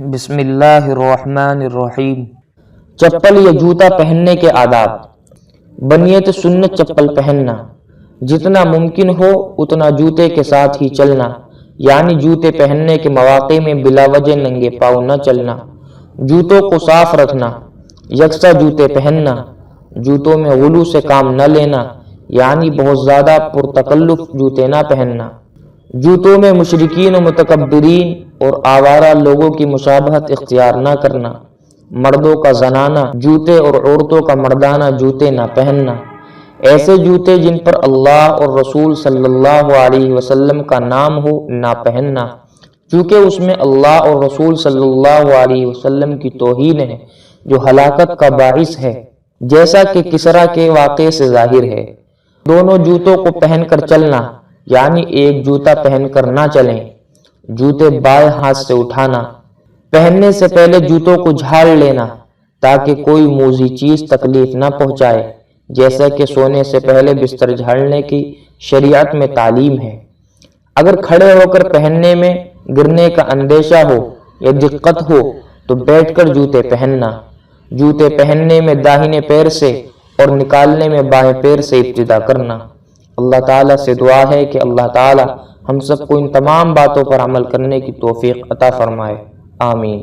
بسم اللہ الرحمن الرحیم۔ چپل یا جوتا پہننے کے آداب۔ بنیت سنت چپل پہننا، جتنا ممکن ہو اتنا جوتے کے ساتھ ہی چلنا، یعنی جوتے پہننے کے مواقع میں بلا وجہ ننگے پاؤں نہ چلنا، جوتوں کو صاف رکھنا، یکساں جوتے پہننا، جوتوں میں غلو سے کام نہ لینا، یعنی بہت زیادہ پرتکلف جوتے نہ پہننا، جوتوں میں مشرکین و متکبرین اور آوارہ لوگوں کی مشابہت اختیار نہ کرنا، مردوں کا زنانہ جوتے اور عورتوں کا مردانہ جوتے نہ پہننا، ایسے جوتے جن پر اللہ اور رسول صلی اللہ علیہ وسلم کا نام ہو نہ پہننا، چونکہ اس میں اللہ اور رسول صلی اللہ علیہ وسلم کی توہین ہے جو ہلاکت کا باعث ہے، جیسا کہ کسرا کے واقعے سے ظاہر ہے۔ دونوں جوتوں کو پہن کر چلنا، یعنی ایک جوتا پہن کر نہ چلیں، جوتے بائیں ہاتھ سے اٹھانا، پہننے سے پہلے جوتوں کو جھاڑ لینا تاکہ کوئی موذی چیز تکلیف نہ پہنچائے، جیسا کہ سونے سے پہلے بستر جھاڑنے کی شریعت میں تعلیم ہے۔ اگر کھڑے ہو کر پہننے میں گرنے کا اندیشہ ہو یا دقت ہو تو بیٹھ کر جوتے پہننا، جوتے پہننے میں داہنے پیر سے اور نکالنے میں بائیں پیر سے ابتدا کرنا۔ اللہ تعالیٰ سے دعا ہے کہ اللہ تعالیٰ ہم سب کو ان تمام باتوں پر عمل کرنے کی توفیق عطا فرمائے، آمین۔